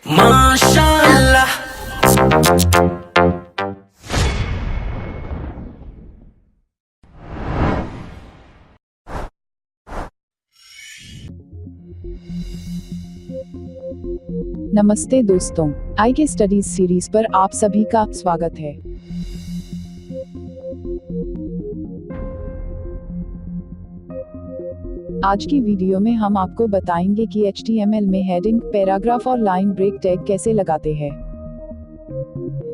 माशाअल्लाह। नमस्ते दोस्तों, आई के स्टडीज सीरीज पर आप सभी का स्वागत है। आज की वीडियो में हम आपको बताएंगे कि HTML में हेडिंग, पैराग्राफ और लाइन ब्रेक टैग कैसे लगाते हैं।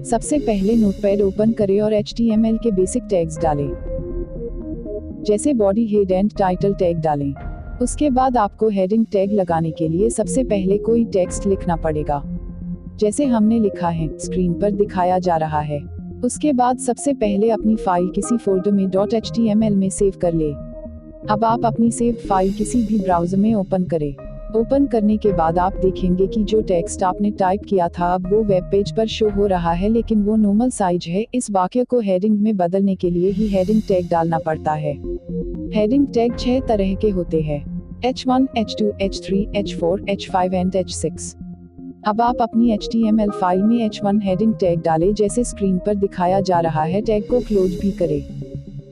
सबसे पहले नोटपैड ओपन करें और HTML के बेसिक टैग्स डालें, जैसे body, head and title tag डालें। उसके बाद आपको हेडिंग टैग लगाने के लिए सबसे पहले कोई टेक्स्ट लिखना पड़ेगा, जैसे हमने लिखा है, स्क्रीन पर दिखाया जा रहा है। उसके बाद सबसे पहले अपनी फाइल किसी फोल्डर में .html में सेव कर ले। अब आप अपनी सेव फाइल किसी भी ब्राउज़र में ओपन करें। ओपन करने के बाद आप देखेंगे कि जो टेक्स्ट आपने टाइप किया था अब वो वेब पेज पर शो हो रहा है, लेकिन वो नॉर्मल साइज है। इस वाक्य को हेडिंग में बदलने के लिए ही हेडिंग टैग डालना पड़ता है। हेडिंग टैग 6 तरह के होते हैं: H1, H2, H3, H4, H5 and H6। अब आप अपनी HTML फाइल में H1 हेडिंग टैग डालें, जैसे स्क्रीन पर दिखाया जा रहा है। टैग को क्लोज भी करें।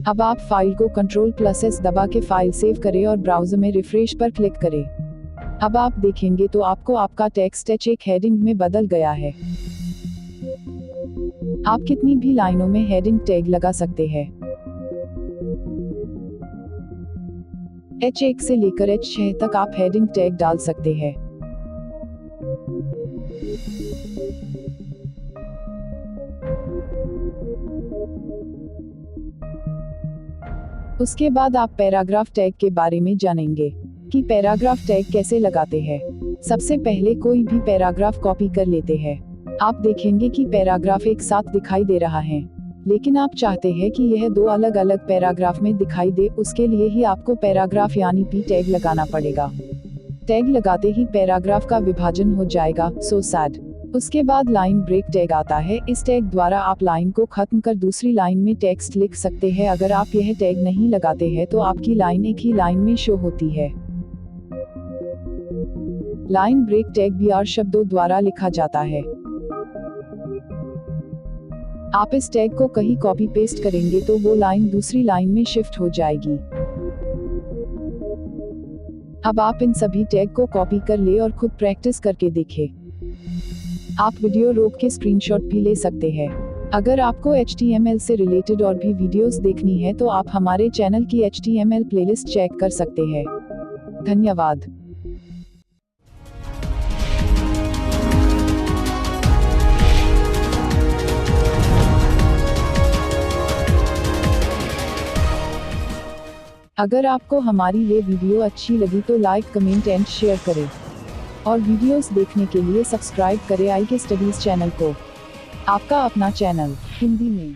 अब आप फाइल को Ctrl+S दबा के फाइल सेव करें और ब्राउज़र में रिफ्रेश पर क्लिक करें। अब आप देखेंगे तो आपको आपका टेक्स्ट एक हेडिंग में बदल गया है। आप कितनी भी लाइनों में हेडिंग टैग लगा सकते हैं। H1 से लेकर H6 तक आप हेडिंग टैग डाल सकते हैं। उसके बाद आप पैराग्राफ टैग के बारे में जानेंगे कि पैराग्राफ टैग कैसे लगाते हैं। सबसे पहले कोई भी पैराग्राफ कॉपी कर लेते हैं। आप देखेंगे कि पैराग्राफ एक साथ दिखाई दे रहा है, लेकिन आप चाहते हैं कि यह 2 अलग अलग पैराग्राफ में दिखाई दे। उसके लिए ही आपको पैराग्राफ यानी P टैग लगाना पड़ेगा। टैग लगाते ही पैराग्राफ का विभाजन हो जाएगा, सो सैड। उसके बाद लाइन ब्रेक टैग आता है। इस टैग द्वारा आप लाइन को खत्म कर दूसरी लाइन में टेक्स्ट लिख सकते हैं। अगर आप यह टैग नहीं लगाते हैं तो आपकी लाइन एक ही लाइन में शो होती है। लाइन ब्रेक टैग भी R शब्दों द्वारा लिखा जाता है। आप इस टैग को कहीं कॉपी पेस्ट करेंगे तो वो लाइन दूसरी लाइन में शिफ्ट हो जाएगी। अब आप इन सभी टैग को कॉपी कर ले और खुद प्रैक्टिस करके देखें। आप वीडियो रोक के स्क्रीनशॉट भी ले सकते हैं। अगर आपको HTML से रिलेटेड और भी वीडियोस देखनी है तो आप हमारे चैनल की HTML प्लेलिस्ट चेक कर सकते हैं। धन्यवाद। अगर आपको हमारी ये वीडियो अच्छी लगी तो लाइक, कमेंट एंड शेयर करें और वीडियोस देखने के लिए सब्सक्राइब करें आई के स्टडीज चैनल को। आपका अपना चैनल हिंदी में।